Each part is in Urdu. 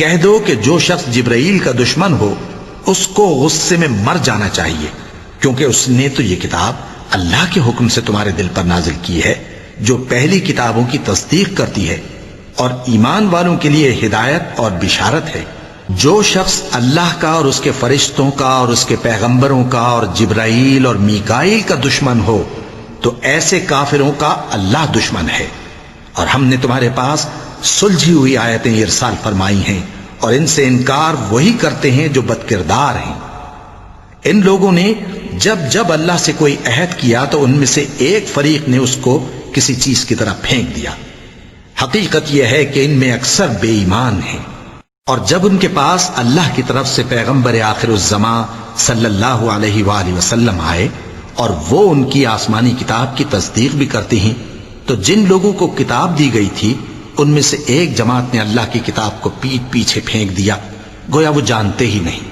کہہ دو کہ جو شخص جبرائیل کا دشمن ہو اس کو غصے میں مر جانا چاہیے، کیونکہ اس نے تو یہ کتاب اللہ کے حکم سے تمہارے دل پر نازل کی ہے جو پہلی کتابوں کی تصدیق کرتی ہے اور ایمان والوں کے لیے ہدایت اور بشارت ہے۔ جو شخص اللہ کا اور اس کے فرشتوں کا اور اس کے پیغمبروں کا اور جبرائیل اور میکائیل کا دشمن ہو تو ایسے کافروں کا اللہ دشمن ہے۔ اور ہم نے تمہارے پاس سلجھی ہوئی آیتیں ارسال فرمائی ہیں اور ان سے انکار وہی کرتے ہیں جو بد کردار ہیں۔ ان لوگوں نے جب جب اللہ سے کوئی عہد کیا تو ان میں سے ایک فریق نے اس کو کسی چیز کی طرح پھینک دیا۔ حقیقت یہ ہے کہ ان میں اکثر بے ایمان ہیں، اور جب ان کے پاس اللہ کی طرف سے پیغمبر آخر الزماں صلی اللہ علیہ وآلہ وسلم آئے اور وہ ان کی آسمانی کتاب کی تصدیق بھی کرتے ہیں، تو جن لوگوں کو کتاب دی گئی تھی ان میں سے ایک جماعت نے اللہ کی کتاب کو پیٹ پیچھے پھینک دیا، گویا وہ جانتے ہی نہیں،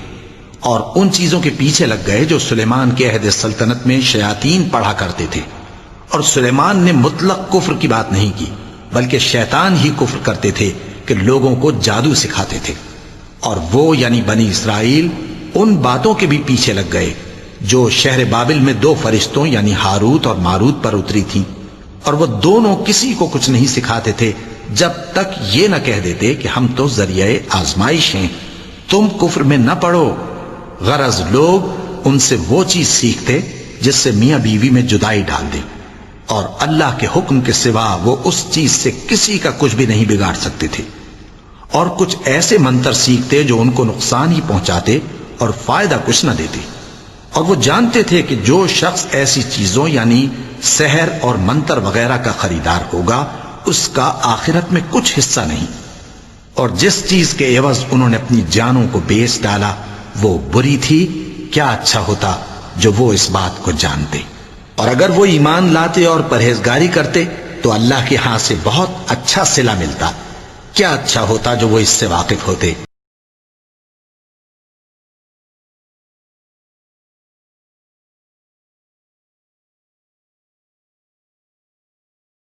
اور ان چیزوں کے پیچھے لگ گئے جو سلیمان کے عہد سلطنت میں شیاطین پڑھا کرتے تھے۔ اور سلیمان نے مطلق کفر کی بات نہیں کی، بلکہ شیطان ہی کفر کرتے تھے کہ لوگوں کو جادو سکھاتے تھے۔ اور وہ یعنی بنی اسرائیل ان باتوں کے بھی پیچھے لگ گئے جو شہر بابل میں دو فرشتوں یعنی ہاروت اور ماروت پر اتری تھیں، اور وہ دونوں کسی کو کچھ نہیں سکھاتے تھے جب تک یہ نہ کہہ دیتے کہ ہم تو ذریعہ آزمائش ہیں، تم کفر میں نہ پڑو۔ غرض لوگ ان سے وہ چیز سیکھتے جس سے میاں بیوی میں جدائی ڈال دے، اور اللہ کے حکم کے سوا وہ اس چیز سے کسی کا کچھ بھی نہیں بگاڑ سکتے تھے، اور کچھ ایسے منتر سیکھتے جو ان کو نقصان ہی پہنچاتے اور فائدہ کچھ نہ دیتے۔ اور وہ جانتے تھے کہ جو شخص ایسی چیزوں یعنی سحر اور منتر وغیرہ کا خریدار ہوگا اس کا آخرت میں کچھ حصہ نہیں، اور جس چیز کے عوض انہوں نے اپنی جانوں کو بیچ ڈالا وہ بری تھی۔ کیا اچھا ہوتا جو وہ اس بات کو جانتے، اور اگر وہ ایمان لاتے اور پرہیزگاری کرتے تو اللہ کے ہاں سے بہت اچھا صلہ ملتا۔ کیا اچھا ہوتا جو وہ اس سے واقف ہوتے۔